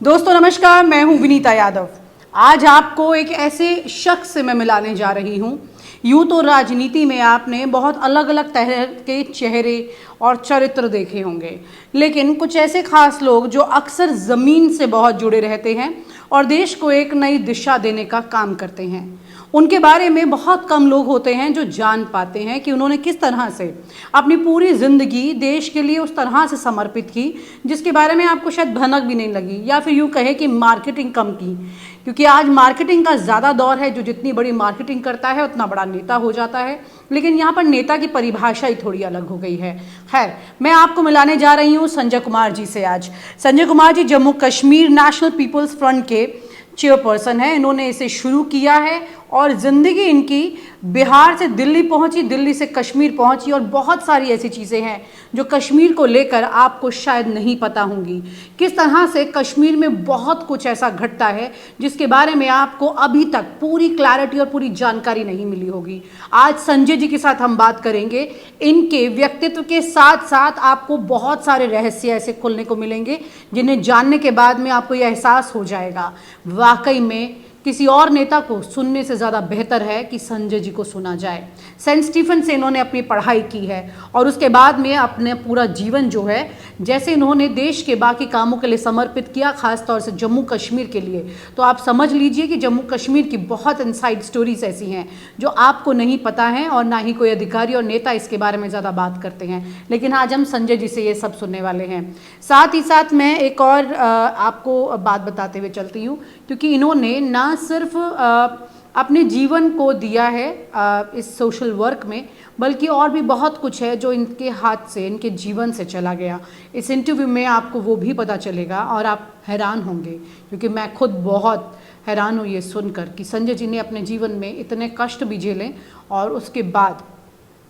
दोस्तों नमस्कार, मैं हूं विनीता यादव। आज आपको एक ऐसे शख्स से मैं मिलाने जा रही हूं। यूं तो राजनीति में आपने बहुत अलग अलग तरह के चेहरे और चरित्र देखे होंगे, लेकिन कुछ ऐसे खास लोग जो अक्सर ज़मीन से बहुत जुड़े रहते हैं और देश को एक नई दिशा देने का काम करते हैं। उनके बारे में बहुत कम लोग होते हैं जो जान पाते हैं कि उन्होंने किस तरह से अपनी पूरी ज़िंदगी देश के लिए उस तरह से समर्पित की जिसके बारे में आपको शायद भनक भी नहीं लगी, या फिर यूँ कहे कि मार्केटिंग कम की। क्योंकि आज मार्केटिंग का ज़्यादा दौर है, जो जितनी बड़ी मार्केटिंग करता है उतना बड़ा नेता हो जाता है। लेकिन यहाँ पर नेता की परिभाषा ही थोड़ी अलग हो गई है। खैर, मैं आपको मिलाने जा रही हूँ संजय कुमार जी से। आज Sanjay Kumar ji Jammu Kashmir national people's front के चेयरपर्सन है। इन्होंने इसे शुरू किया है और ज़िंदगी इनकी बिहार से दिल्ली पहुंची, दिल्ली से कश्मीर पहुंची, और बहुत सारी ऐसी चीज़ें हैं जो कश्मीर को लेकर आपको शायद नहीं पता होंगी। किस तरह से कश्मीर में बहुत कुछ ऐसा घटता है जिसके बारे में आपको अभी तक पूरी क्लैरिटी और पूरी जानकारी नहीं मिली होगी। आज संजय जी के साथ हम बात करेंगे। इनके व्यक्तित्व के साथ साथ आपको बहुत सारे रहस्य ऐसे खुलने को मिलेंगे जिन्हें जानने के बाद में आपको यह एहसास हो जाएगा वाकई में किसी और नेता को सुनने से ज़्यादा बेहतर है कि संजय जी को सुना जाए। सेंट स्टीफन से इन्होंने अपनी पढ़ाई की है और उसके बाद में अपने पूरा जीवन जो है, जैसे इन्होंने देश के बाकी कामों के लिए समर्पित किया, खासतौर से जम्मू कश्मीर के लिए, तो आप समझ लीजिए कि जम्मू कश्मीर की बहुत इनसाइड स्टोरीज ऐसी हैं जो आपको नहीं पता है और ना ही कोई अधिकारी और नेता इसके बारे में ज़्यादा बात करते हैं। लेकिन आज हम संजय जी से ये सब सुनने वाले हैं। साथ ही साथ मैं एक और आपको बात बताते हुए चलती हूँ, क्योंकि इन्होंने ना सिर्फ अपने जीवन को दिया है इस सोशल वर्क में, बल्कि और भी बहुत कुछ है जो इनके हाथ से, इनके जीवन से चला गया। इस इंटरव्यू में आपको वो भी पता चलेगा और आप हैरान होंगे, क्योंकि मैं खुद बहुत हैरान हूँ ये सुनकर कि संजय जी ने अपने जीवन में इतने कष्ट भी झेले और उसके बाद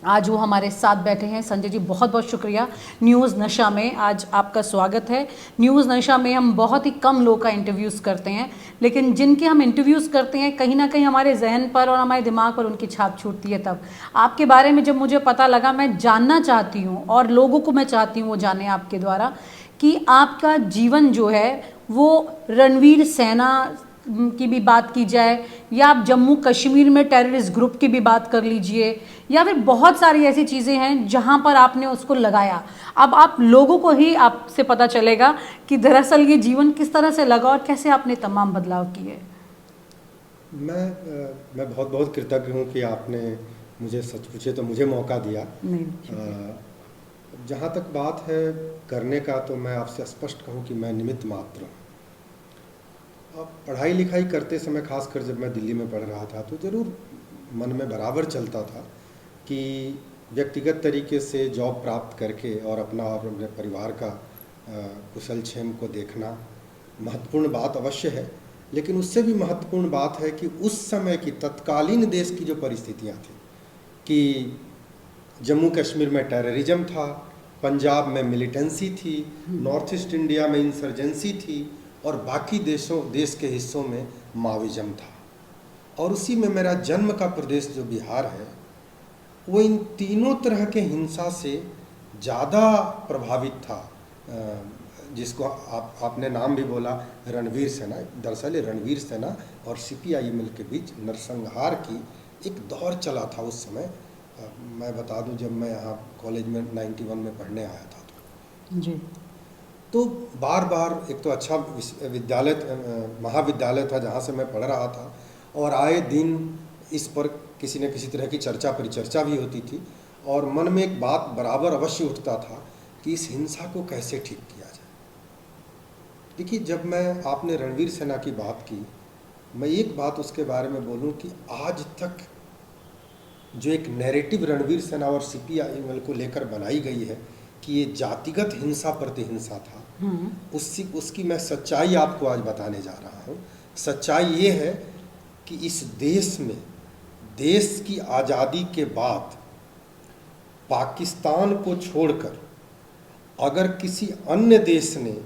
आज वो हमारे साथ बैठे हैं। संजय जी बहुत बहुत शुक्रिया। न्यूज़ नशा में आज आपका स्वागत है। न्यूज़ नशा में हम बहुत ही कम लोग का इंटरव्यूज़ करते हैं, लेकिन जिनके हम इंटरव्यूज़ करते हैं कहीं ना कहीं हमारे जहन पर और हमारे दिमाग पर उनकी छाप छूटती है। तब आपके बारे में जब मुझे पता लगा, मैं जानना चाहती हूँ और लोगों को मैं चाहती हूँ वो जाने आपके द्वारा कि आपका जीवन जो है वो रणवीर सेना की भी बात की जाए, या आप जम्मू कश्मीर में टेररिस्ट ग्रुप की भी बात कर लीजिए, या फिर बहुत सारी ऐसी चीज़ें हैं जहां पर आपने उसको लगाया। अब आप लोगों को ही आपसे पता चलेगा कि दरअसल ये जीवन किस तरह से लगा और कैसे आपने तमाम बदलाव किए। मैं बहुत बहुत कृतज्ञ हूँ कि आपने मुझे, सच पूछे तो मुझे मौका दिया। जहाँ तक बात है करने का, तो मैं आपसे स्पष्ट कहूँ कि मैं निमित्त मात्र हूँ। अब पढ़ाई लिखाई करते समय, खासकर जब मैं दिल्ली में पढ़ रहा था, तो ज़रूर मन में बराबर चलता था कि व्यक्तिगत तरीके से जॉब प्राप्त करके और अपना और अपने परिवार का कुशल क्षेम को देखना महत्वपूर्ण बात अवश्य है, लेकिन उससे भी महत्वपूर्ण बात है कि उस समय की तत्कालीन देश की जो परिस्थितियाँ थी कि जम्मू कश्मीर में टेररिज्म था, पंजाब में मिलिटेंसी थी, नॉर्थ ईस्ट इंडिया में इंसर्जेंसी थी और बाकी देश के हिस्सों में माओइज्म था। और उसी में मेरा जन्म का प्रदेश जो बिहार है, वो इन तीनों तरह के हिंसा से ज़्यादा प्रभावित था। जिसको आपने नाम भी बोला, रणवीर सेना। दरअसल रणवीर सेना और CPIML के बीच नरसंहार की एक दौर चला था उस समय। मैं बता दूं, जब मैं यहाँ कॉलेज में 91 में पढ़ने आया था तो बार बार, एक तो अच्छा विद्यालय, महाविद्यालय था जहाँ से मैं पढ़ रहा था, और आए दिन इस पर किसी न किसी तरह की चर्चा परिचर्चा भी होती थी, और मन में एक बात बराबर अवश्य उठता था कि इस हिंसा को कैसे ठीक किया जाए। देखिए, जब आपने रणवीर सेना की बात की, मैं एक बात उसके बारे में बोलूं कि आज तक जो एक नैरेटिव रणवीर सेना और CPIML को लेकर बनाई गई है कि ये जातिगत हिंसा प्रतिहिंसा था, उसकी मैं सच्चाई आपको आज बताने जा रहा हूँ। सच्चाई ये है कि इस देश में, देश की आज़ादी के बाद पाकिस्तान को छोड़कर अगर किसी अन्य देश ने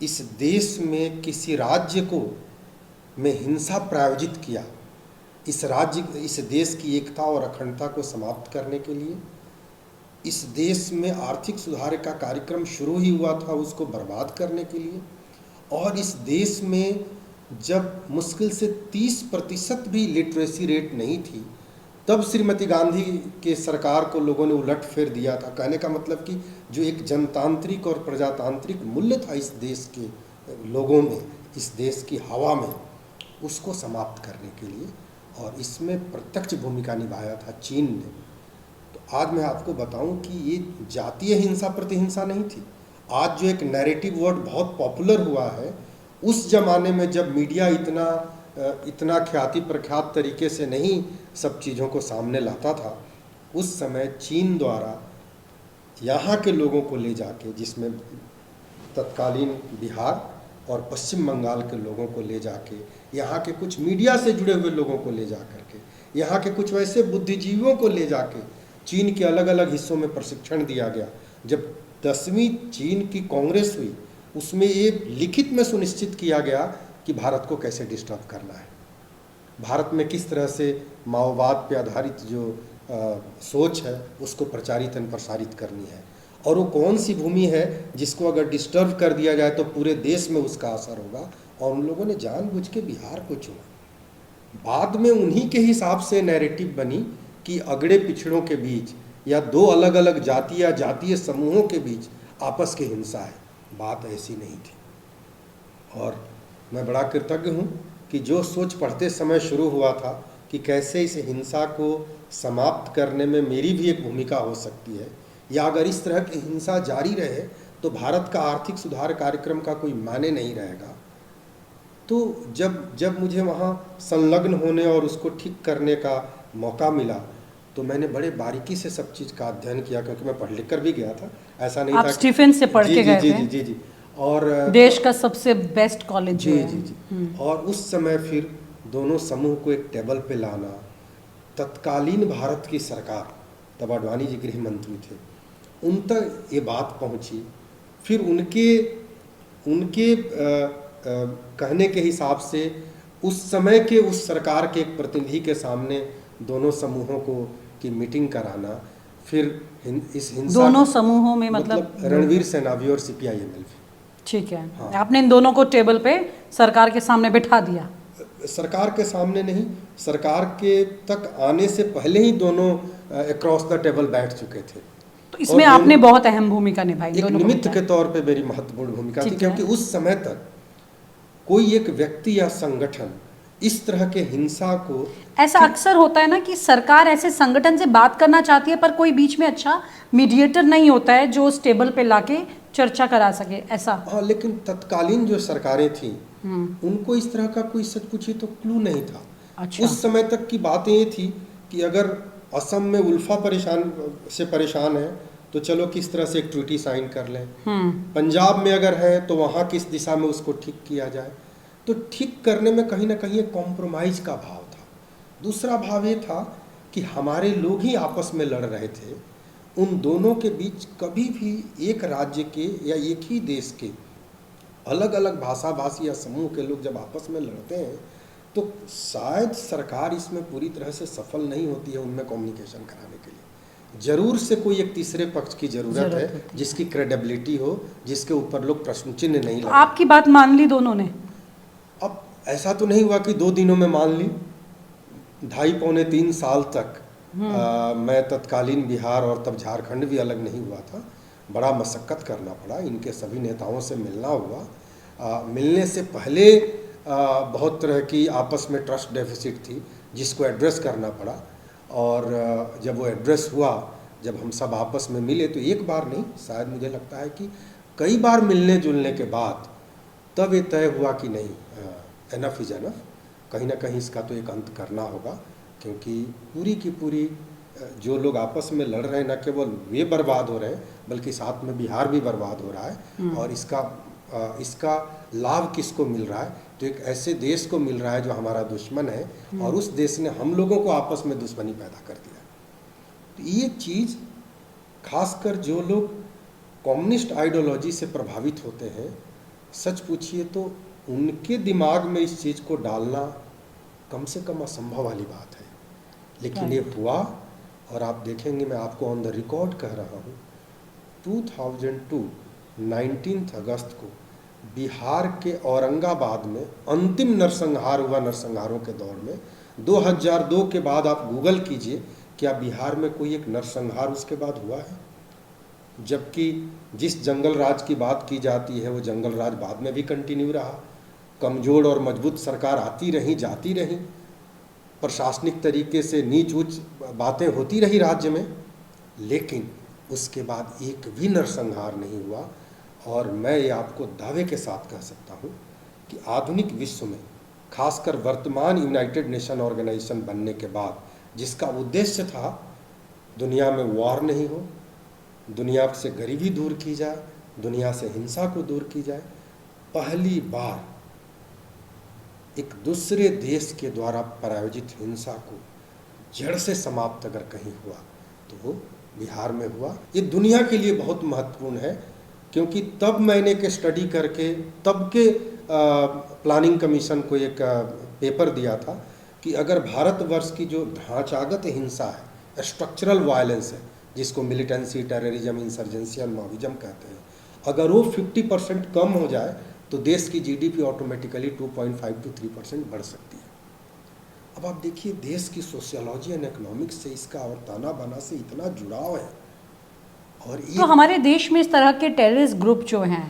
इस देश में किसी राज्य को में हिंसा प्रायोजित किया, इस देश की एकता और अखंडता को समाप्त करने के लिए, इस देश में आर्थिक सुधार का कार्यक्रम शुरू ही हुआ था उसको बर्बाद करने के लिए, और इस देश में जब मुश्किल से 30% भी लिटरेसी रेट नहीं थी, तब श्रीमती गांधी के सरकार को लोगों ने उलट फेर दिया था। कहने का मतलब कि जो एक जनतांत्रिक और प्रजातांत्रिक मूल्य था इस देश के लोगों में, इस देश की हवा में, उसको समाप्त करने के लिए, और इसमें प्रत्यक्ष भूमिका निभाया था चीन ने। तो आज मैं आपको बताऊं कि ये जातीय हिंसा प्रतिहिंसा नहीं थी। आज जो एक नैरेटिव वर्ड बहुत पॉपुलर हुआ है, उस जमाने में जब मीडिया इतना ख्याति प्रख्यात तरीके से नहीं सब चीज़ों को सामने लाता था, उस समय चीन द्वारा यहाँ के लोगों को ले जाके, जिसमें तत्कालीन बिहार और पश्चिम बंगाल के लोगों को ले जाके, यहाँ के कुछ मीडिया से जुड़े हुए लोगों को ले जा करके, यहाँ के कुछ वैसे बुद्धिजीवियों को ले जाके चीन के अलग अलग हिस्सों में प्रशिक्षण दिया गया। जब 10वीं चीन की कांग्रेस हुई, उसमें ये लिखित में सुनिश्चित किया गया कि भारत को कैसे डिस्टर्ब करना है, भारत में किस तरह से माओवाद पे आधारित जो सोच है उसको प्रचारित और प्रसारित करनी है, और वो कौन सी भूमि है जिसको अगर डिस्टर्ब कर दिया जाए तो पूरे देश में उसका असर होगा। और उन लोगों ने जानबूझ के बिहार को चुना। बाद में उन्हीं के हिसाब से नैरेटिव बनी कि अगड़े पिछड़ों के बीच या दो अलग अलग जाति या जातीय समूहों के बीच आपस की हिंसा है। बात ऐसी नहीं थी। और मैं बड़ा कृतज्ञ हूँ कि जो सोच पढ़ते समय शुरू हुआ था कि कैसे इस हिंसा को समाप्त करने में मेरी भी एक भूमिका हो सकती है, या अगर इस तरह की हिंसा जारी रहे तो भारत का आर्थिक सुधार कार्यक्रम का कोई मायने नहीं रहेगा। तो जब मुझे वहाँ संलग्न होने और उसको ठीक करने का मौका मिला, तो मैंने बड़े बारीकी से सब चीज़ का अध्ययन किया, क्योंकि मैं पढ़ लिख कर भी गया था, ऐसा नहीं आप था। स्टीफन से पढ़ के गए थे? जी जी जी। और देश का सबसे बेस्ट कॉलेज जी जी जी। और उस समय फिर दोनों समूह को एक टेबल पे लाना, तत्कालीन भारत की सरकार, तब आडवाणी जी गृह मंत्री थे, उन तक ये बात पहुंची। फिर उनके कहने के हिसाब से उस समय के उस सरकार के एक प्रतिनिधि के सामने दोनों समूहों को की मीटिंग कराना। फिर इस हिंसा दोनों समूहों में मतलब रणवीर सेना भी और CPI-ML भी। ठीक है। हाँ। आपने इन दोनों को टेबल पे सरकार के सामने बिठा दिया? सरकार के सामने नहीं, सरकार के तक आने से पहले ही दोनों अक्रॉस द टेबल बैठ चुके थे। तो इसमें आपने बहुत अहम भूमिका निभाई? एक निमित्त के तौर पे मेरी महत्वपूर्ण भूमिका थी, क्योंकि उस समय तक कोई एक व्यक्ति या संगठन इस तरह के हिंसा को, ऐसा अक्सर होता है ना कि सरकार ऐसे संगठन से बात करना चाहती है पर कोई बीच में अच्छा मीडिएटर नहीं होता है जो उस टेबल पे लाके चर्चा करा सके, ऐसा? हाँ, लेकिन तत्कालीन जो सरकारें थी उनको इस तरह का कोई सच पूछिए तो क्लू नहीं था। अच्छा। उस समय तक की बातें ये थी कि अगर असम में उल्फा परेशान है तो चलो किस तरह से एक ट्रीटी साइन कर लें, पंजाब में अगर है तो वहाँ किस दिशा में उसको ठीक किया जाए। तो ठीक करने में कहीं ना कहीं एक कॉम्प्रोमाइज का भाव था। दूसरा भाव ये था कि हमारे लोग ही आपस में लड़ रहे थे, उन दोनों के बीच कभी भी एक राज्य के या एक ही देश के अलग अलग भाषा भाषी या समूह के लोग जब आपस में लड़ते हैं तो शायद सरकार इसमें पूरी तरह से सफल नहीं होती है उनमें कम्युनिकेशन कराने के लिए। जरूर से कोई एक तीसरे पक्ष की जरूरत है जिसकी क्रेडिबिलिटी हो, जिसके ऊपर लोग प्रश्न चिन्ह नहीं लगाए। आपकी बात मान ली दोनों ने? अब ऐसा तो नहीं हुआ कि 2 दिनों में मान ली। 2.5-3 साल तक मैं तत्कालीन बिहार और तब झारखंड भी अलग नहीं हुआ था, बड़ा मशक्क़त करना पड़ा, इनके सभी नेताओं से मिलना हुआ। मिलने से पहले बहुत तरह की आपस में ट्रस्ट डेफिसिट थी जिसको एड्रेस करना पड़ा। और जब वो एड्रेस हुआ, जब हम सब आपस में मिले, तो एक बार नहीं, शायद मुझे लगता है कि कई बार मिलने जुलने के बाद तब ये तय हुआ कि नहीं, एनफ इज़ एनफ, कहीं ना कहीं इसका तो एक अंत करना होगा। क्योंकि पूरी की पूरी जो लोग आपस में लड़ रहे हैं, न केवल वे बर्बाद हो रहे हैं बल्कि साथ में बिहार भी बर्बाद हो रहा है। और इसका लाभ किसको मिल रहा है? तो एक ऐसे देश को मिल रहा है जो हमारा दुश्मन है, और उस देश ने हम लोगों को आपस में दुश्मनी पैदा कर दिया। तो ये चीज़ खासकर जो लोग कम्युनिस्ट आइडियोलॉजी से प्रभावित होते हैं, सच पूछिए तो उनके दिमाग में इस चीज़ को डालना कम से कम असंभव वाली बात है। लेकिन ये हुआ, और आप देखेंगे, मैं आपको ऑन द रिकॉर्ड कह रहा हूँ, 2002 19 अगस्त को बिहार के औरंगाबाद में अंतिम नरसंहार हुआ नरसंहारों के दौर में 2002 के बाद आप गूगल कीजिए, क्या बिहार में कोई एक नरसंहार उसके बाद हुआ है? जबकि जिस जंगल राज की बात की जाती है वो जंगल राज बाद में भी कंटिन्यू रहा, कमज़ोर और मजबूत सरकार आती रही जाती रही, प्रशासनिक तरीके से नीच ऊंच बातें होती रही राज्य में, लेकिन उसके बाद एक भी नरसंहार नहीं हुआ। और मैं ये आपको दावे के साथ कह सकता हूँ कि आधुनिक विश्व में, खासकर वर्तमान यूनाइटेड नेशन ऑर्गेनाइजेशन बनने के बाद, जिसका उद्देश्य था दुनिया में वॉर नहीं हो, दुनिया से गरीबी दूर की जाए, दुनिया से हिंसा को दूर की जाए, पहली बार एक दूसरे देश के द्वारा प्रायोजित हिंसा को जड़ से समाप्त अगर कहीं हुआ तो वो बिहार में हुआ। ये दुनिया के लिए बहुत महत्वपूर्ण है, क्योंकि तब मैंने एक स्टडी करके तब के प्लानिंग कमीशन को एक पेपर दिया था कि अगर भारतवर्ष की जो ढांचागत हिंसा है, स्ट्रक्चरल वायलेंस है, जिसको मिलिटेंसी, टेररिज्म, इंसर्जेंसी और मॉविज्म कहते हैं, अगर वो 50% कम हो जाए तो देश की जीडीपी ऑटोमेटिकली 2.5 to 3% बढ़ सकती है। अब आप देखिए, देश की सोशियोलॉजी एंड इकोनॉमिक्स से इसका और ताना बाना से इतना जुड़ाव है। और तो हमारे देश में इस तरह के टेररिस्ट ग्रुप जो हैं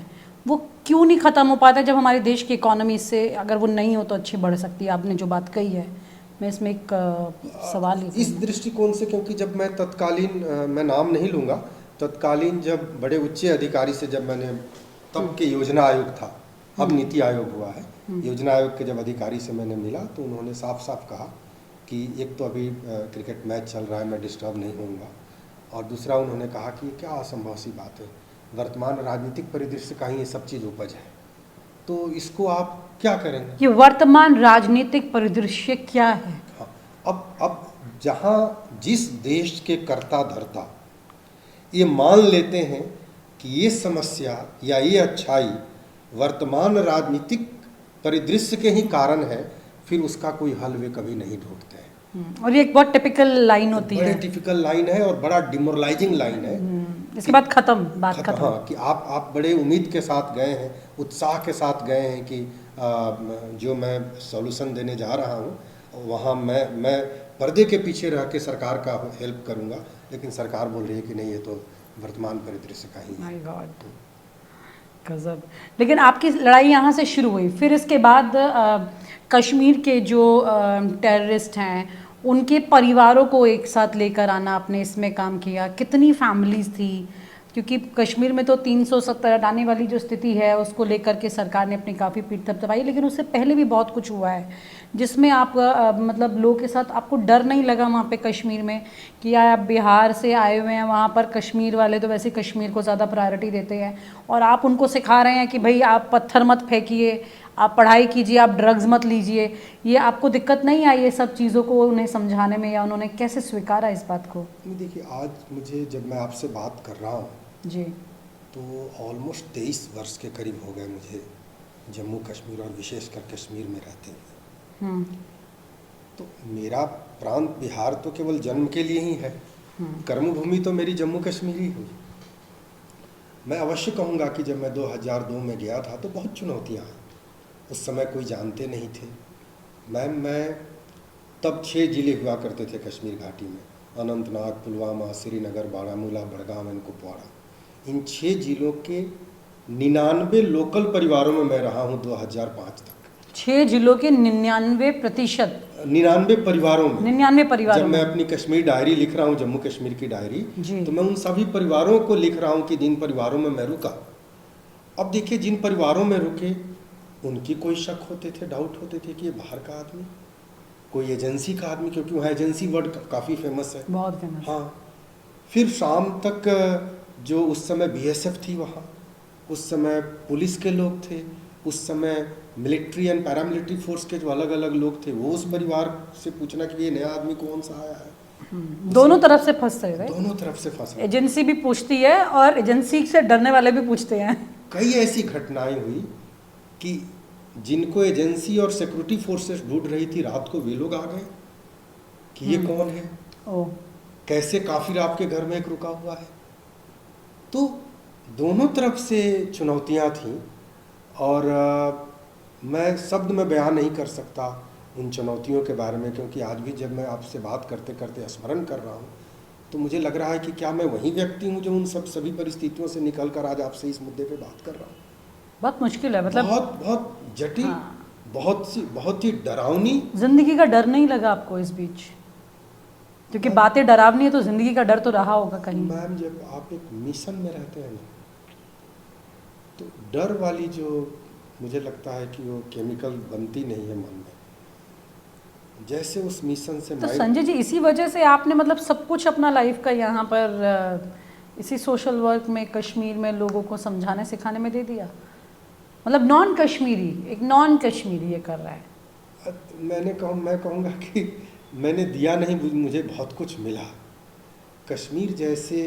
वो क्यों नहीं ख़त्म हो पाते, जब हमारे देश की इकोनॉमी से अगर वो नहीं हो तो अच्छी बढ़ सकती है? आपने जो बात कही है, मैं इसमें एक सवाल इस दृष्टिकोण से, क्योंकि जब मैं तत्कालीन, मैं नाम नहीं लूँगा, तत्कालीन जब बड़े उच्च अधिकारी से जब मैंने, तब के योजना आयोग था, अब नीति आयोग हुआ है, योजना आयोग के जब अधिकारी से मैंने मिला तो उन्होंने साफ साफ कहा कि एक तो अभी क्रिकेट मैच चल रहा है, मैं डिस्टर्ब नहीं होऊंगा, और दूसरा उन्होंने कहा कि क्या असंभव सी बात है, वर्तमान राजनीतिक परिदृश्य का ही ये सब चीज़ उपज है, तो इसको आप क्या करेंगे? ये वर्तमान राजनीतिक परिदृश्य क्या है? हाँ, अब जहाँ जिस देश के कर्ता धर्ता ये मान लेते हैं कि ये समस्या या ये अच्छाई वर्तमान राजनीतिक परिदृश्य के ही कारण है, फिर उसका कोई हल वे कभी नहीं ढूंढते हैं। और ये एक बहुत टिपिकल लाइन होती है, बड़ी टिपिकल लाइन है और बड़ा डिमोरलाइजिंग लाइन है। इसके बाद बात खत्म। हाँ, कि आप बड़े उम्मीद के साथ गए हैं, उत्साह के साथ गए हैं कि जो मैं सॉल्यूशन देने जा रहा हूँ वहाँ मैं पर्दे के पीछे रह के सरकार का हेल्प करूँगा, लेकिन सरकार बोल रही है कि नहीं, ये तो वर्तमान परिदृश्य का ही है। माय गॉड, गजब। लेकिन आपकी लड़ाई यहाँ से शुरू हुई, फिर इसके बाद कश्मीर के जो टेररिस्ट हैं उनके परिवारों को एक साथ लेकर आना, आपने इसमें काम किया। कितनी फैमिलीज थी, क्योंकि कश्मीर में तो 370 हटाने वाली जो स्थिति है उसको लेकर के सरकार ने अपनी काफ़ी पीठ थपथपाई, लेकिन उससे पहले भी बहुत कुछ हुआ है जिसमें आप मतलब लोगों के साथ आपको डर नहीं लगा वहाँ पे कश्मीर में कि यार आप बिहार से आए हुए हैं, वहाँ पर कश्मीर वाले तो वैसे कश्मीर को ज़्यादा प्रायोरिटी देते हैं और आप उनको सिखा रहे हैं कि भाई आप पत्थर मत फेंकिए, आप पढ़ाई कीजिए, आप ड्रग्स मत लीजिए। ये आपको दिक्कत नहीं आई ये सब चीज़ों को उन्हें समझाने में, या उन्होंने कैसे स्वीकारा इस बात को? देखिए, आज मुझे जब मैं आपसे बात कर रहा हूँ जी, तो ऑलमोस्ट 23 वर्ष के करीब हो गए मुझे जम्मू कश्मीर और विशेषकर कश्मीर में रहते हुए। तो मेरा प्रांत बिहार तो केवल जन्म के लिए ही है, कर्मभूमि तो मेरी जम्मू कश्मीर ही हुई। मैं अवश्य कहूँगा कि जब मैं 2002 में गया था तो बहुत चुनौतियाँ आई, उस समय कोई जानते नहीं थे। मैं तब 6 ज़िले हुआ करते थे कश्मीर घाटी में, अनंतनाग, पुलवामा, श्रीनगर, बारामूला, बड़गाम एंड कुपवाड़ा। इन 6 ज़िलों के 99 लोकल परिवारों में मैं रहा हूँ 2005 तक। 6 जिलों के 99%? 99 परिवारों में, 99 परिवारों जब में। मैं अपनी कश्मीर डायरी लिख रहा हूँ, जम्मू कश्मीर की डायरी, जी। तो मैं उन सभी परिवारों को लिख रहा हूँ कि जिन परिवारों में मैं रुका। अब देखिए, जिन परिवारों में रुके उनकी कोई शक होते थे, डाउट होते थे कि ये बाहर का आदमी, कोई एजेंसी का आदमी, क्योंकि वहाँ एजेंसी वर्ड काफ़ी फेमस है, बहुत फेमस। हाँ। फिर शाम तक जो उस समय बीएसएफ थी वहाँ, उस समय पुलिस के लोग थे, उस समय मिलिट्री एंड पैरामिलिट्री फोर्स के जो अलग अलग लोग थे, वो उस परिवार से पूछना कि ये नया आदमी कौन सा आया है। दोनों तरफ से फंस रहे थे। दोनों तरफ से फंस रहे। एजेंसी भी पूछती है और एजेंसी से डरने वाले भी पूछते हैं। कई ऐसी घटनाएं हुई कि जिनको एजेंसी और सिक्योरिटी फोर्सेस ढूंढ रही थी, रात को वे लोग आ गए कि ये कौन है, कैसे काफिर आपके घर में एक रुका हुआ है। तो दोनों तरफ से चुनौतियां थीं और मैं शब्द में बयान नहीं कर सकता उन चुनौतियों के बारे में, क्योंकि आज भी जब मैं आपसे बात करते करते स्मरण कर रहा हूँ तो मुझे लग रहा है कि क्या मैं वही व्यक्ति हूँ जो उन सभी परिस्थितियों से निकल कर आज आपसे इस मुद्दे पे बात कर रहा हूँ। बहुत मुश्किल है, मतलब बहुत बहुत जटिल, हाँ। बहुत ही डरावनी। जिंदगी का डर नहीं लगा आपको इस बीच? क्योंकि बातें डरावनी है तो जिंदगी का डर तो रहा होगा कहीं। मैम, जब आप एक मिशन में रहते हैं ना, तो डर वाली जो मुझे लगता है कि वो केमिकल बनती नहीं है मन में, जैसे उस मिशन से तो संजय जी, इसी वजह से आपने मतलब सब कुछ अपना लाइफ का यहाँ पर इसी सोशल वर्क में कश्मीर में लोगों को समझाने सिखाने में दे दिया? मतलब नॉन कश्मीरी, एक नॉन कश्मीरी ये कर रहा है। मैं कहूँगा कि मैंने दिया नहीं, मुझे बहुत कुछ मिला। कश्मीर जैसे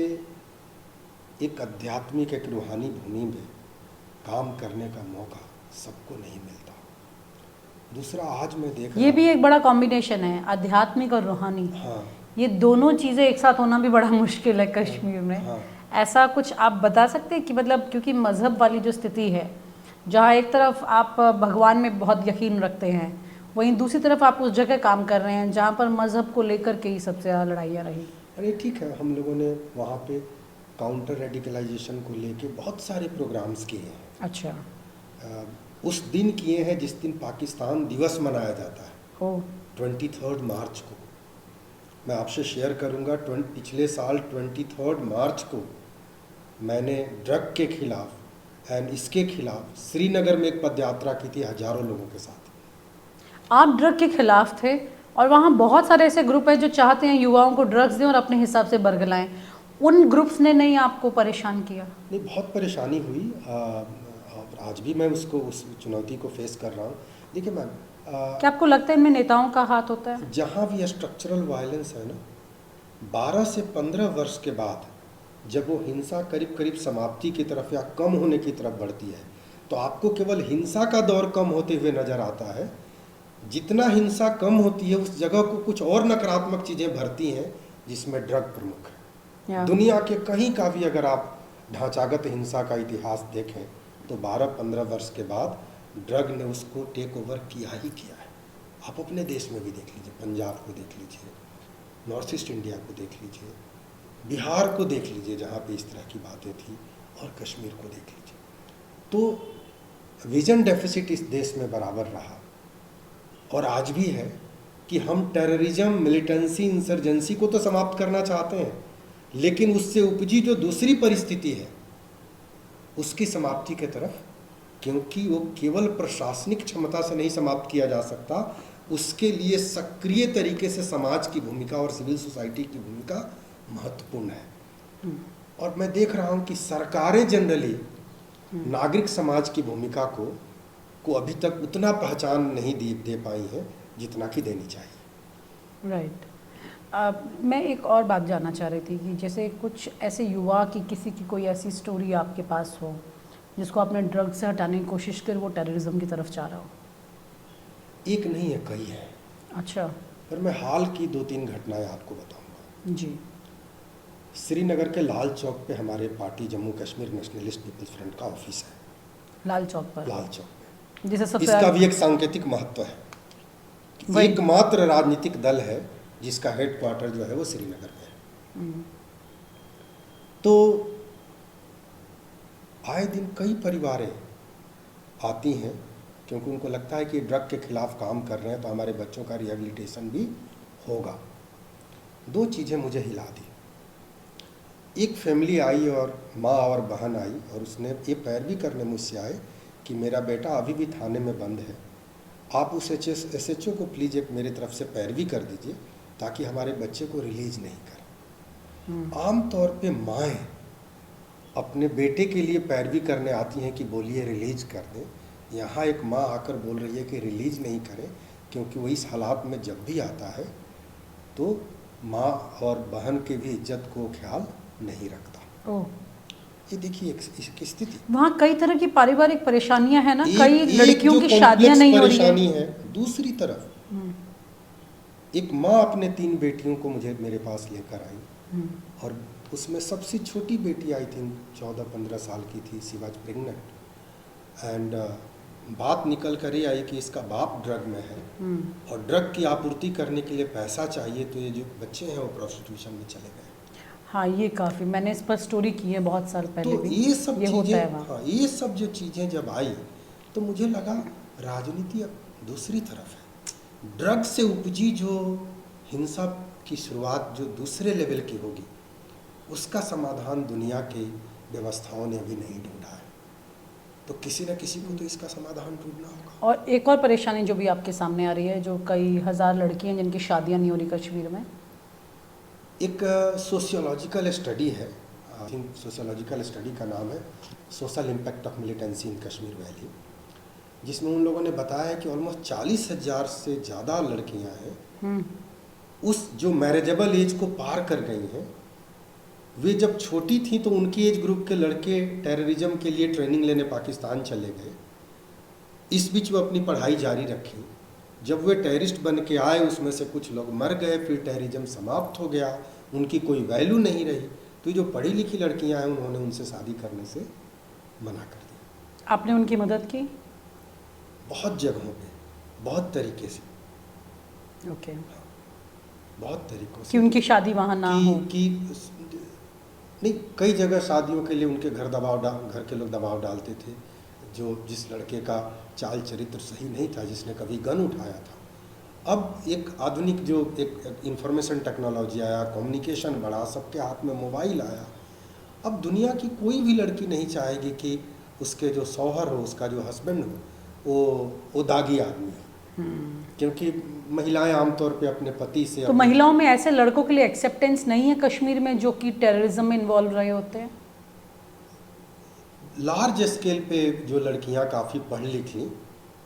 एक आध्यात्मिक, एक रूहानी भूमि में काम करने का मौका सबको नहीं मिलता। दूसरा, आज मैं देख रहा ये भी एक बड़ा कॉम्बिनेशन है, आध्यात्मिक और रूहानी। हाँ, ये दोनों चीज़ें एक साथ होना भी बड़ा मुश्किल है कश्मीर में। हाँ। ऐसा कुछ आप बता सकते हैं कि मतलब, क्योंकि मज़हब वाली जो स्थिति है, जहाँ एक तरफ आप भगवान में बहुत यकीन रखते हैं, वहीं दूसरी तरफ आप उस जगह काम कर रहे हैं जहाँ पर मज़हब को लेकर के ही सबसे ज़्यादा लड़ाइयाँ रही। अरे ठीक है, हम लोगों ने वहाँ पे काउंटर रेडिकलाइजेशन को लेके बहुत सारे प्रोग्राम्स किए हैं। अच्छा। उस दिन किए हैं जिस दिन पाकिस्तान दिवस मनाया जाता है, ओ 23 मार्च को। मैं आपसे शेयर करूंगा, पिछले साल 23 मार्च को मैंने ड्रग के खिलाफ एंड इसके खिलाफ श्रीनगर में एक पदयात्रा की थी हजारों लोगों के साथ। आप ड्रग के खिलाफ थे और वहाँ बहुत सारे ऐसे ग्रुप हैं जो चाहते हैं युवाओं को ड्रग्स दें और अपने हिसाब से बरगलाएं। उन ग्रुप्स ने नहीं आपको परेशान किया? नहीं, बहुत परेशानी हुई, और आज भी मैं उस चुनौती को फेस कर रहा हूँ। देखिए मैम, क्या आपको लगता है इनमें नेताओं का हाथ होता है? जहाँ भी स्ट्रक्चरल वायलेंस है ना, 12 से 15 वर्ष के बाद जब वो हिंसा करीब करीब समाप्ति की तरफ या कम होने की तरफ बढ़ती है, तो आपको केवल हिंसा का दौर कम होते हुए नजर आता है। जितना हिंसा कम होती है उस जगह को कुछ और नकारात्मक चीज़ें भरती हैं, जिसमें ड्रग प्रमुख है। दुनिया के कहीं का भी अगर आप ढांचागत हिंसा का इतिहास देखें तो 12-15 वर्ष के बाद ड्रग ने उसको टेक ओवर किया ही किया है। आप अपने देश में भी देख लीजिए, पंजाब को देख लीजिए, नॉर्थ ईस्ट इंडिया को देख लीजिए, बिहार को देख लीजिए जहाँ पे इस तरह की बातें थी, और कश्मीर को देख लीजिए। तो विजन डेफिसिट इस देश में बराबर रहा, और आज भी है कि हम टेररिज्म, मिलिटेंसी, इंसर्जेंसी को तो समाप्त करना चाहते हैं, लेकिन उससे उपजी जो दूसरी परिस्थिति है उसकी समाप्ति के तरफ, क्योंकि वो केवल प्रशासनिक क्षमता से नहीं समाप्त किया जा सकता, उसके लिए सक्रिय तरीके से समाज की भूमिका और सिविल सोसाइटी की भूमिका महत्वपूर्ण है। और मैं देख रहा हूँ कि सरकारें जनरली नागरिक समाज की भूमिका को अभी तक उतना पहचान नहीं दे पाई है जितना कि देनी चाहिए। राइट। मैं एक और बात जानना चाह रही थी कि जैसे कुछ ऐसे युवा की किसी की कोई ऐसी स्टोरी आपके पास हो जिसको आपने ड्रग से हटाने की कोशिश कर वो टेररिज्म की तरफ जा रहा हो? एक नहीं है, कई है। अच्छा। पर मैं हाल की 2-3 घटनाएं आपको बताऊंगा। जी। श्रीनगर के लाल चौक पे हमारे party Jammu Kashmir nationalist people's front का ऑफिस है। लाल चौक पर? लाल चौक पे। जिसे सबसे इसका भी एक सांकेतिक महत्व है कि एकमात्र राजनीतिक दल है जिसका हेडक्वार्टर जो है वो श्रीनगर में है। तो आए दिन कई परिवारें आती हैं, क्योंकि उनको लगता है कि ड्रग के खिलाफ काम कर रहे हैं तो हमारे बच्चों का रिहेबिलिटेशन भी होगा। 2 चीज़ें मुझे हिला दी। एक फैमिली आई और माँ और बहन आई और उसने ये पैरवी करने मुझसे आए कि मेरा बेटा अभी भी थाने में बंद है, आप उस SHO को प्लीज़ एक मेरी तरफ से पैरवी कर दीजिए ताकि हमारे बच्चे को रिलीज नहीं करें। आम तौर पे माएँ अपने बेटे के लिए पैरवी करने आती हैं कि बोलिए रिलीज कर दें। यहाँ एक माँ आकर बोल रही है कि रिलीज नहीं करें, क्योंकि वो इस हालात में जब भी आता है तो माँ और बहन के भी इज्जत को ख्याल नहीं रखता। ओह, ये देखिए एक स्थिति। वहाँ कई तरह की पारिवारिक परेशानियां हैं ना, कई लड़कियों की शादियां नहीं हो रही परेशानी है। दूसरी तरफ एक माँ अपने 3 बेटियों को मेरे पास लेकर आई, और उसमें सबसे छोटी बेटी आई थिंक 14-15 साल की थी, शी वाज प्रेग्नेंट, एंड बात निकल कर ही आई कि इसका बाप ड्रग में है और ड्रग की आपूर्ति करने के लिए पैसा चाहिए, तो ये जो बच्चे हैं वो प्रोस्टिट्यूशन में चले गए। हाँ, ये काफ़ी मैंने इस पर स्टोरी की है बहुत साल पहले तो भी, ये सब ये होता है चीज़ें, वहाँ। हाँ, ये सब जो चीज़ें जब आई तो मुझे लगा राजनीति अब दूसरी तरफ है। ड्रग से उपजी जो हिंसा की शुरुआत जो दूसरे लेवल की होगी, उसका समाधान दुनिया के व्यवस्थाओं ने अभी नहीं ढूंढा है। तो किसी न किसी को तो इसका समाधान ढूंढना होगा। और एक और परेशानी जो भी आपके सामने आ रही है, जो कई हज़ार लड़कियां जिनकी शादियां नहीं हो रही कश्मीर में। एक सोशियोलॉजिकल स्टडी है, आई थिंक सोशियोलॉजिकल स्टडी का नाम है social impact of militancy in Kashmir valley, जिसमें उन लोगों ने बताया कि ऑलमोस्ट 40,000 से ज़्यादा लड़कियां हैं उस जो मैरिजेबल एज को पार कर गई हैं। वे जब छोटी थी तो उनकी एज ग्रुप के लड़के टेररिज्म के लिए ट्रेनिंग लेने पाकिस्तान चले गए। इस बीच वो अपनी पढ़ाई जारी रखी। जब वे टेररिस्ट बन के आए, उसमें से कुछ लोग मर गए, फिर टेररिज्म समाप्त हो गया, उनकी कोई वैल्यू नहीं रही। तो ये जो पढ़ी लिखी लड़कियां हैं, उन्होंने उनसे शादी करने से मना कर दिया। आपने उनकी मदद की? बहुत जगहों पे, बहुत तरीके से, ओके। बहुत तरीकों से कि उनकी शादी वहाँ ना हो। कि नहीं, कई जगह शादियों के लिए उनके घर के लोग दबाव डालते थे। जो जिस लड़के का चाल चरित्र सही नहीं था, जिसने कभी गन उठाया था। अब एक आधुनिक जो एक इंफॉर्मेशन टेक्नोलॉजी आया, कम्युनिकेशन बढ़ा, सबके हाथ में मोबाइल आया। अब दुनिया की कोई भी लड़की नहीं चाहेगी कि उसके जो शौहर हो, उसका जो हस्बैंड हो, वो दागी आदमी हो। क्योंकि महिलाएं आमतौर पे अपने पति से, तो महिलाओं में ऐसे लड़कों के लिए एक्सेप्टेंस नहीं है कश्मीर में जो कि टेररिज्म में इन्वॉल्व रहे होते हैं? लार्ज स्केल पे जो लड़कियां काफ़ी पढ़ लिखी,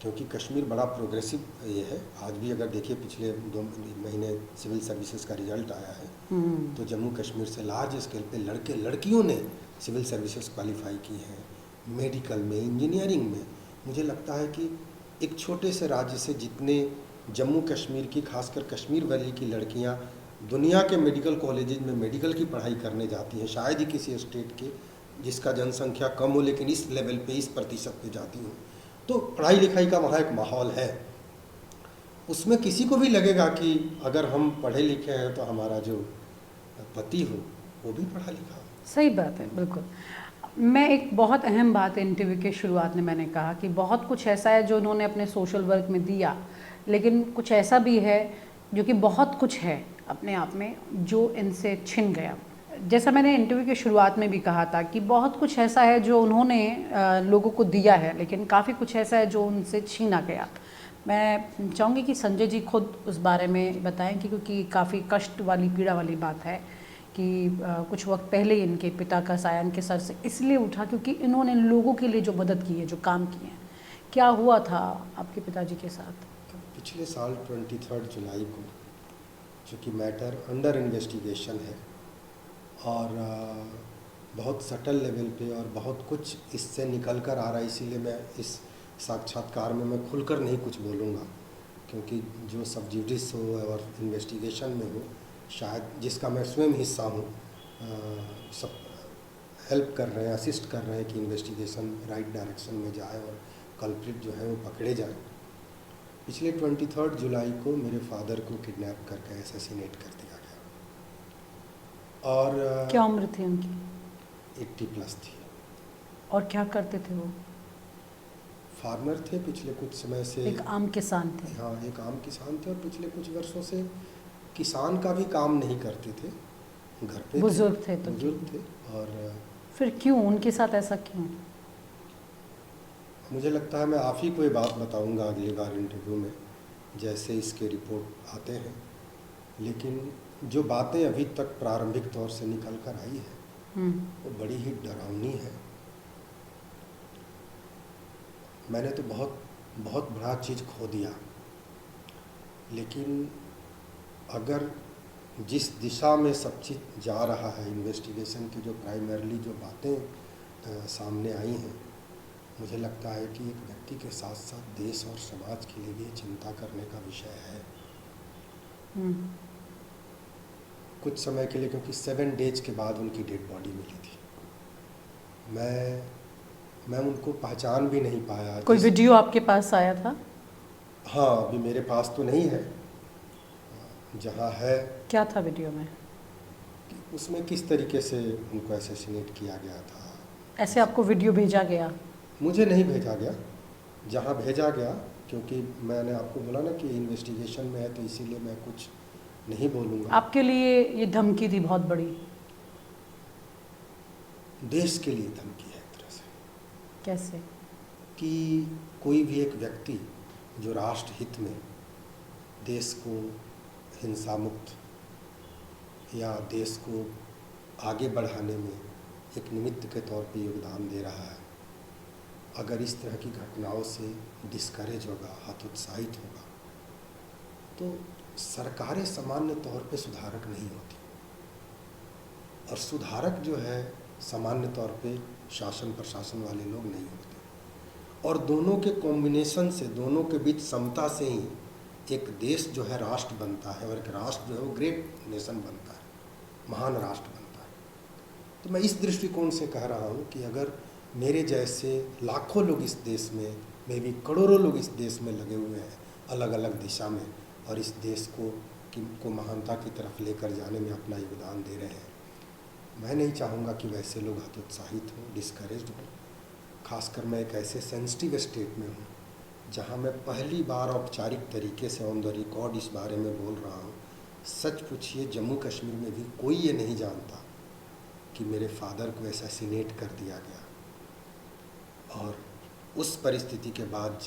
क्योंकि कश्मीर बड़ा प्रोग्रेसिव ये है। आज भी अगर देखिए, पिछले 2 महीने सिविल सर्विसेज का रिजल्ट आया है, तो जम्मू कश्मीर से लार्ज स्केल पे लड़के लड़कियों ने सिविल सर्विसेज क्वालिफाई की हैं। मेडिकल में, इंजीनियरिंग में। मुझे लगता है कि एक छोटे से राज्य से जितने जम्मू कश्मीर की, खासकर कश्मीर वैली की लड़कियां दुनिया के मेडिकल कॉलेजेज में मेडिकल की पढ़ाई करने जाती हैं, शायद ही किसी स्टेट के जिसका जनसंख्या कम हो लेकिन इस लेवल पे, इस प्रतिशत पे जाती हूँ। तो पढ़ाई लिखाई का वहाँ एक माहौल है। उसमें किसी को भी लगेगा कि अगर हम पढ़े लिखे हैं तो हमारा जो पति हो वो भी पढ़ा लिखा हो। सही बात है, बिल्कुल। मैं एक बहुत अहम बात इंटरव्यू के शुरुआत में मैंने कहा कि बहुत कुछ ऐसा है जो उन्होंने अपने सोशल वर्क में दिया, लेकिन कुछ ऐसा भी है जो कि बहुत कुछ है अपने आप में जो इनसे छिन गया। जैसा मैंने इंटरव्यू की शुरुआत में भी कहा था कि बहुत कुछ ऐसा है जो उन्होंने लोगों को दिया है, लेकिन काफ़ी कुछ ऐसा है जो उनसे छीना गया। मैं चाहूँगी कि संजय जी खुद उस बारे में बताएं कि क्योंकि काफ़ी कष्ट वाली, पीड़ा वाली बात है कि कुछ वक्त पहले ही इनके पिता का साया इनके सर से इसलिए उठा क्योंकि इन्होंने लोगों के लिए जो मदद की है, जो काम किए हैं। क्या हुआ था आपके पिताजी के साथ? पिछले साल 23 जुलाई को, चूँकि मैटर अंडर इन्वेस्टिगेशन है और बहुत सटल लेवल पे और बहुत कुछ इससे निकल कर आ रहा है, इसीलिए मैं इस साक्षात्कार में मैं खुलकर नहीं कुछ बोलूँगा, क्योंकि जो सब जुडिस हो और इन्वेस्टिगेशन में हो, शायद जिसका मैं स्वयं हिस्सा हूँ, सब हेल्प कर रहे हैं, असिस्ट कर रहे हैं कि इन्वेस्टिगेशन राइट डायरेक्शन में जाए और कल्प्रिट जो है वो पकड़े जाए। पिछले 23 जुलाई को मेरे फादर को किडनैप करके असैसिनेट कर दिया गया। और क्या उम्र थी उनकी? 80+ थी। और क्या करते थे वो? फार्मर थे, पिछले कुछ समय से एक आम किसान थे। हाँ, एक आम किसान थे और पिछले कुछ वर्षों से किसान का भी काम नहीं करते थे, घर पे बुजुर्ग थे। तो बुजुर्ग थे। और फिर क्यों उनके साथ ऐसा क्यों? मुझे लगता है मैं आप ही को ये बात बताऊंगा अगली बार इंटरव्यू में, जैसे इसके रिपोर्ट आते हैं। लेकिन जो बातें अभी तक प्रारंभिक तौर से निकल कर आई है वो बड़ी ही डरावनी है। मैंने तो बहुत बहुत बड़ा चीज़ खो दिया, लेकिन अगर जिस दिशा में सब चीज़ जा रहा है, इन्वेस्टिगेशन की जो प्राइमरली जो बातें सामने आई हैं, मुझे लगता है कि एक व्यक्ति के साथ साथ देश और समाज के लिए भी चिंता करने का विषय है। कुछ समय के लिए, क्योंकि 7 डेज के बाद उनकी डेड बॉडी मिली थी। मैं मैं उनको पहचान भी नहीं पाया। कोई वीडियो आपके पास आया था? हाँ, अभी मेरे पास तो नहीं है, जहाँ है क्या था वीडियो में? कि उसमें किस तरीके से उनको असैसिनेट किया गया था। ऐसे आपको वीडियो भेजा गया? मुझे नहीं भेजा गया, जहाँ भेजा गया, क्योंकि मैंने आपको बोला ना कि इन्वेस्टिगेशन में है, तो इसीलिए मैं कुछ नहीं बोलूँगा। आपके लिए ये धमकी थी बहुत बड़ी? देश के लिए धमकी है एक तरह से, कैसे? कि कोई भी एक व्यक्ति जो राष्ट्र हित में देश को हिंसा मुक्त या देश को आगे बढ़ाने में एक निमित्त के तौर पे योगदान दे रहा है, अगर इस तरह की घटनाओं से डिस्करेज होगा, हतोत्साहित होगा, तो सरकारें सामान्य तौर पे सुधारक नहीं होती। और सुधारक जो है सामान्य तौर पे शासन प्रशासन वाले लोग नहीं होते। और दोनों के कॉम्बिनेशन से, दोनों के बीच समता से ही एक देश जो है राष्ट्र बनता है, और एक राष्ट्र जो है वो ग्रेट नेशन बनता है, महान राष्ट्र बनता है। तो मैं इस दृष्टिकोण से कह रहा हूँ कि अगर मेरे जैसे लाखों लोग इस देश में, मे भी करोड़ों लोग इस देश में लगे हुए हैं अलग अलग दिशा में, और इस देश को महानता की तरफ लेकर जाने में अपना योगदान दे रहे हैं, मैं नहीं चाहूँगा कि वैसे लोग हतोत्साहित हों, डिस्करेज्ड हों। खासकर मैं एक ऐसे सेंसिटिव स्टेट में हूँ जहाँ मैं पहली बार औपचारिक तरीके से ऑन द रिकॉर्ड इस बारे में बोल रहा हूँ। सच पूछिए, जम्मू कश्मीर में भी कोई ये नहीं जानता कि मेरे फादर को असैसिनेट कर दिया गया। और उस परिस्थिति के बाद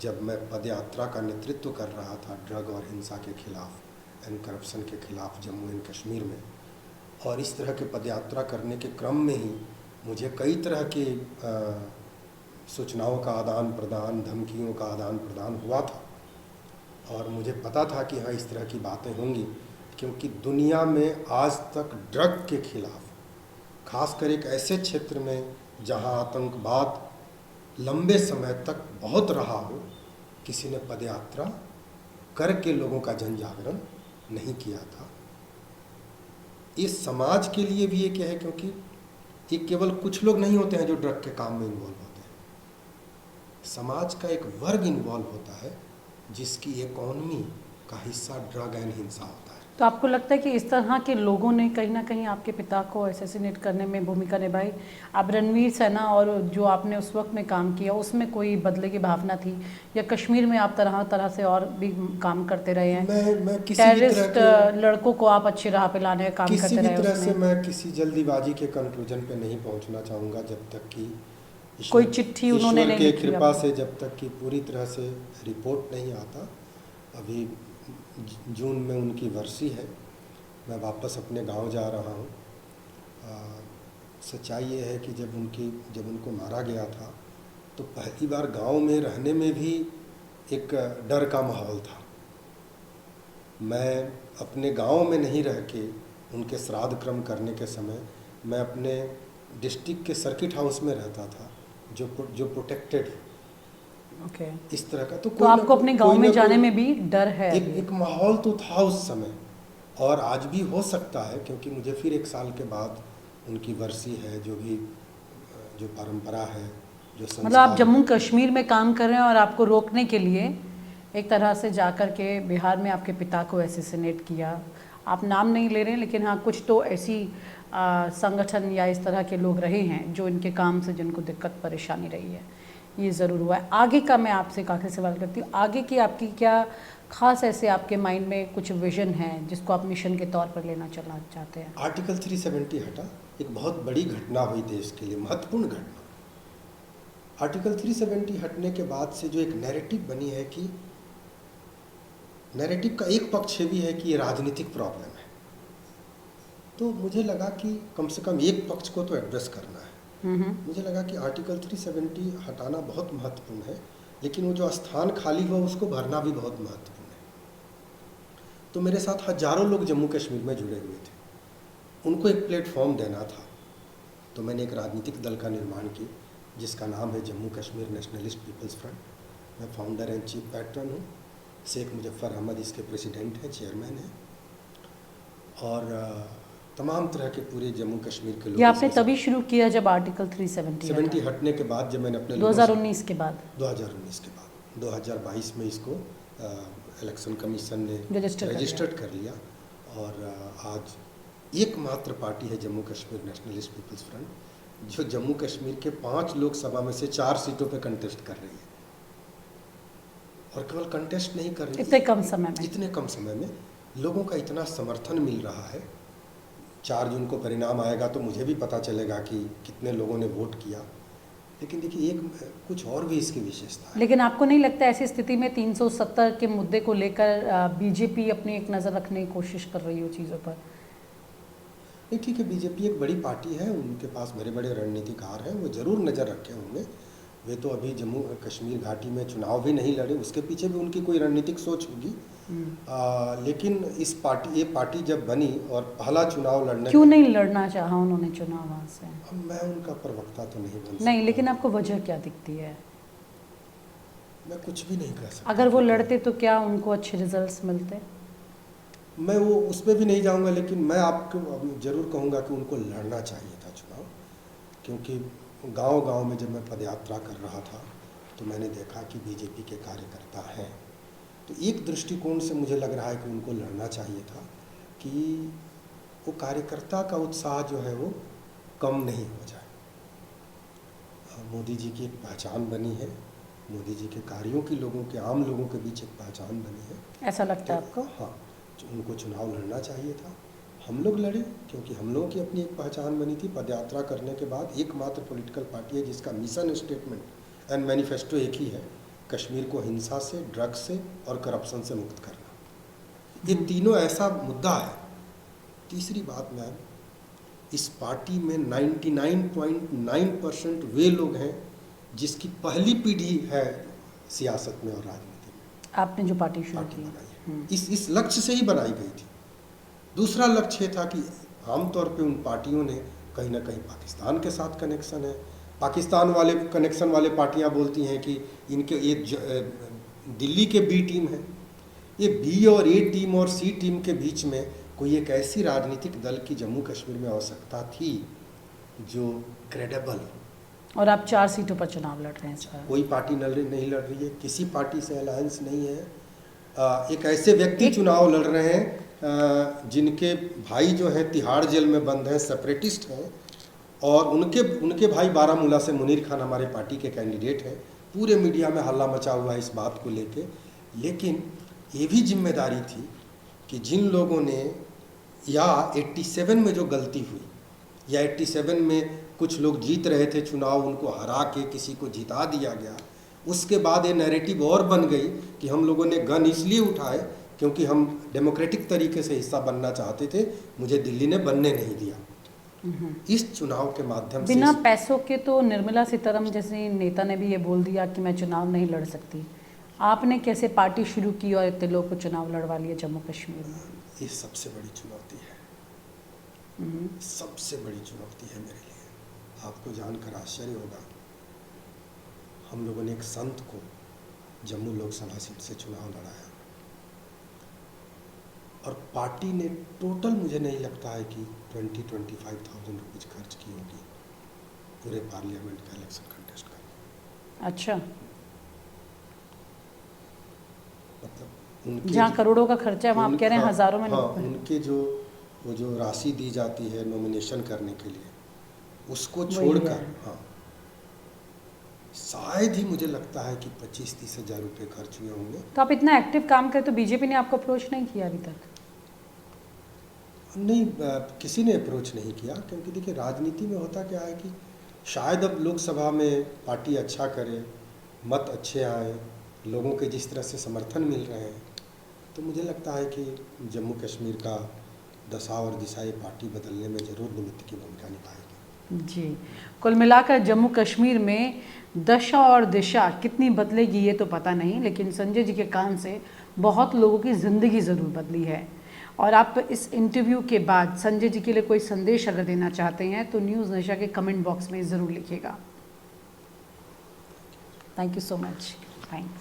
जब मैं पदयात्रा का नेतृत्व कर रहा था ड्रग और हिंसा के खिलाफ एंड करप्शन के खिलाफ जम्मू एंड कश्मीर में, और इस तरह के पदयात्रा करने के क्रम में ही मुझे कई तरह के सूचनाओं का आदान प्रदान, धमकियों का आदान प्रदान हुआ था। और मुझे पता था कि हाँ, इस तरह की बातें होंगी, क्योंकि दुनिया में आज तक ड्रग के खिलाफ, खासकर एक ऐसे क्षेत्र में जहाँ आतंकवाद लंबे समय तक बहुत रहा हो, किसी ने पदयात्रा करके लोगों का जन जागरण नहीं किया था। इस समाज के लिए भी ये क्या है, क्योंकि ये केवल कुछ लोग नहीं होते हैं जो ड्रग के काम में इन्वॉल्व होते हैं। समाज का एक वर्ग इन्वॉल्व होता है जिसकी इकोनॉमी का हिस्सा ड्रग एंड हिंसा होता है। तो आपको लगता है कि इस तरह के लोगों ने कहीं ना कहीं आपके पिता को असैसिनेट करने में भूमिका निभाई? अब रणवीर सेना और जो आपने उस वक्त में काम किया उसमें कोई बदले की भावना थी, या कश्मीर में आप तरह तरह से और भी काम करते रहे हैं? मैं किसी भी तरह टेररिस्ट लड़कों को आप अच्छी राह पे लाने का काम करते रहे? किसी भी तरह से मैं किसी जल्दीबाजी के कंक्लूजन पे नहीं पहुंचना चाहूँगा जब तक कि कोई चिट्ठी उन्होंने नहीं लिखी, लिखी कृपा से जब तक कि पूरी तरह से रिपोर्ट नहीं आता। अभी जून में उनकी वर्षी है, मैं वापस अपने गांव जा रहा हूं। सच्चाई ये है कि जब उनको मारा गया था तो पहली बार गांव में रहने में भी एक डर का माहौल था। मैं अपने गांव में नहीं रह के उनके श्राद्ध क्रम करने के समय मैं अपने डिस्ट्रिक्ट के सर्किट हाउस में रहता था, जो प्रोटेक्टेड ओके। इस तरह का। तो आपको अपने गांव में जाने में भी डर है? एक माहौल तो था उस समय, और आज भी हो सकता है, क्योंकि मुझे फिर 1 साल के बाद उनकी वर्षी है, जो परंपरा है, जो संस्कार। मतलब आप जम्मू कश्मीर में काम कर रहे हैं और आपको रोकने के लिए एक तरह से जाकर के बिहार में आपके पिता को असैसिनेट किया। आप नाम नहीं ले रहे हैं, लेकिन हाँ, कुछ तो ऐसी संगठन या इस तरह के लोग रहे हैं जो इनके काम से जिनको दिक्कत परेशानी रही है, ये ज़रूर हुआ है। आगे का मैं आपसे एक आखिरी सवाल करती हूँ, आगे की आपकी क्या खास ऐसे आपके माइंड में कुछ विजन है जिसको आप मिशन के तौर पर लेना चलना चाहते हैं? आर्टिकल 370 हटा, एक बहुत बड़ी घटना हुई देश के लिए, महत्वपूर्ण घटना। आर्टिकल 370 हटने के बाद से जो एक नैरेटिव बनी है, कि नैरेटिव का एक पक्ष भी है कि ये राजनीतिक प्रॉब्लम है, तो मुझे लगा कि कम से कम एक पक्ष को तो एड्रेस करना है। मुझे लगा कि आर्टिकल 370 हटाना बहुत महत्वपूर्ण है, लेकिन वो जो स्थान खाली हुआ उसको भरना भी बहुत महत्वपूर्ण है। तो मेरे साथ हजारों लोग जम्मू कश्मीर में जुड़े हुए थे, उनको एक प्लेटफॉर्म देना था। तो मैंने एक राजनीतिक दल का निर्माण किया जिसका नाम है Jammu Kashmir nationalist people's front. मैं फाउंडर एंड चीफ पैट्रन हूँ। शेख मुजफ्फर अहमद इसके प्रेसिडेंट हैं, चेयरमैन हैं। और तमाम तरह के पूरे जम्मू कश्मीर के ये लोगों आपने तभी शुरू किया जब आर्टिकल 370 70 हटने के बाद, जब मैंने अपने 2019 के बाद 2019 के बाद 2022 में इसको इलेक्शन कमीशन ने रजिस्टर्ड कर लिया। और आज एकमात्र पार्टी है Jammu Kashmir nationalist people's front जो जम्मू कश्मीर के 5 लोकसभा में से 4 सीटों पे कंटेस्ट कर रही है। और केवल कंटेस्ट नहीं कर रही, इतने कम समय में लोगों का इतना समर्थन मिल रहा है। 4 जून को परिणाम आएगा तो मुझे भी पता चलेगा कि कितने लोगों ने वोट किया। लेकिन देखिए, एक कुछ और भी इसकी विशेषता है। लेकिन आपको नहीं लगता ऐसी स्थिति में 370 के मुद्दे को लेकर बीजेपी अपनी एक नज़र रखने की कोशिश कर रही हो चीज़ों पर? नहीं, ठीक है, बीजेपी एक बड़ी पार्टी है, उनके पास बड़े बड़े रणनीतिकार हैं, वो ज़रूर नज़र रखे होंगे। वे तो अभी जम्मू कश्मीर घाटी में चुनाव भी नहीं लड़े, उसके पीछे भी उनकी कोई रणनीतिक सोच होगी। लेकिन ये पार्टी जब बनी और पहला चुनाव लड़ने, क्यों नहीं लड़ना चाहा उन्होंने चुनाव वहाँ से? अब मैं उनका प्रवक्ता तो नहीं बन सकता। नहीं, लेकिन आपको वजह क्या दिखती है? मैं कुछ भी नहीं कह सकता। अगर वो लड़ते तो क्या उनको अच्छे रिजल्ट्स मिलते? मैं वो उस पर भी नहीं जाऊंगा, लेकिन मैं आपको ज़रूर कहूँगा कि उनको लड़ना चाहिए था चुनाव। क्योंकि गांव-गांव में जब मैं पदयात्रा कर रहा था तो मैंने देखा कि बीजेपी के कार्यकर्ता हैं। तो एक दृष्टिकोण से मुझे लग रहा है कि उनको लड़ना चाहिए था कि वो कार्यकर्ता का उत्साह जो है वो कम नहीं हो जाए। मोदी जी की एक पहचान बनी है, मोदी जी के कार्यों की लोगों के, आम लोगों के बीच एक पहचान बनी है। ऐसा लगता है आपको? हाँ, उनको चुनाव लड़ना चाहिए था। हम लोग लड़े क्योंकि हम लोगों की अपनी एक पहचान बनी थी। पदयात्रा करने के बाद एकमात्र पॉलिटिकल पार्टी है जिसका मिशन स्टेटमेंट एंड मैनिफेस्टो एक ही है, कश्मीर को हिंसा से, ड्रग्स से और करप्शन से मुक्त करना। ये तीनों ऐसा मुद्दा है। तीसरी बात मैम, इस पार्टी में 99.9% वे लोग हैं जिसकी पहली पीढ़ी है सियासत में और राजनीति में। आपने जो पार्टी शुरू की बनाई है इस लक्ष्य से ही बनाई गई थी। दूसरा लक्ष्य था कि आमतौर पे उन पार्टियों ने कहीं ना कहीं पाकिस्तान के साथ कनेक्शन है। पाकिस्तान वाले कनेक्शन वाले पार्टियां बोलती हैं कि इनके ये दिल्ली के बी टीम है। ये बी और ए टीम और सी टीम के बीच में कोई एक ऐसी राजनीतिक दल की जम्मू कश्मीर में आवश्यकता थी जो क्रेडिबल हो। और आप 4 सीटों पर चुनाव लड़ रहे हैं इस बार। कोई पार्टी नहीं लड़ रही है, किसी पार्टी से अलायंस नहीं है। एक ऐसे व्यक्ति चुनाव लड़ रहे हैं जिनके भाई जो हैं तिहाड़ जेल में बंद हैं, सेपरेटिस्ट हैं, और उनके भाई बारामूला से मुनीर खान हमारे पार्टी के कैंडिडेट हैं। पूरे मीडिया में हल्ला मचा हुआ है इस बात को लेके। लेकिन ये भी जिम्मेदारी थी कि जिन लोगों ने या 87 में जो गलती हुई, या 87 में कुछ लोग जीत रहे थे चुनाव, उनको हरा के किसी को जिता दिया गया, उसके बाद ये नैरेटिव और बन गई कि हम लोगों ने गन इसलिए उठाए क्योंकि हम डेमोक्रेटिक तरीके से हिस्सा बनना चाहते थे, मुझे दिल्ली ने बनने नहीं दिया। इस चुनाव के माध्यम से बिना पैसों के तो निर्मला सीतारमण जैसे नेता ने भी ये बोल दिया कि मैं चुनाव नहीं लड़ सकती। आपने कैसे पार्टी शुरू की और इतने लोग को चुनाव लड़वा लिया जम्मू कश्मीर में? ये सबसे बड़ी चुनौती है, सबसे बड़ी चुनौती है मेरे लिए। आपको जानकर आश्चर्य होगा, हम लोगों ने एक संत को जम्मू लोकसभा सीट से चुनाव लड़ाया और पार्टी ने टोटल, मुझे नहीं लगता है कि 20-25,000 रुपीज़ खर्च की होगी पूरे पार्लियामेंट का इलेक्शन कंटेस्ट करने। अच्छा, मतलब उनके जहाँ करोड़ों का खर्चा है वहाँ आप कह रहे हैं हज़ारों में? हाँ, उनके जो राशि दी जाती है नॉमिनेशन करने के लिए, उसको छोड़कर हाँ शायद ही मुझे लगता है कि 25-30 हज़ार रुपये खर्च हुए होंगे। तो आप इतना एक्टिव काम करें तो बीजेपी ने आपको अप्रोच नहीं किया अभी तक? नहीं, किसी ने अप्रोच नहीं किया, क्योंकि देखिए राजनीति में होता क्या है कि शायद अब लोकसभा में पार्टी अच्छा करे, मत अच्छे आए, लोगों के जिस तरह से समर्थन मिल रहे हैं, तो मुझे लगता है कि जम्मू कश्मीर का दशा और दिशा ये पार्टी बदलने में ज़रूर निमित्त की भूमिका निभाएगी। जी, कुल मिलाकर जम्मू कश्मीर में दशा और दिशा कितनी बदलेगी ये तो पता नहीं, लेकिन संजय जी के कान से बहुत लोगों की ज़िंदगी ज़रूर बदली है। और आप इस इंटरव्यू के बाद संजय जी के लिए कोई संदेश अगर देना चाहते हैं तो न्यूज़ नशा के कमेंट बॉक्स में ज़रूर लिखिएगा। Thank you so much. Thanks.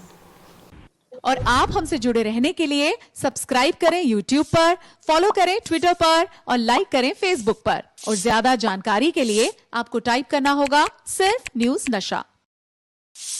और आप हमसे जुड़े रहने के लिए सब्सक्राइब करें YouTube पर, फॉलो करें Twitter पर और लाइक करें Facebook पर। और ज्यादा जानकारी के लिए आपको टाइप करना होगा सिर्फ न्यूज नशा।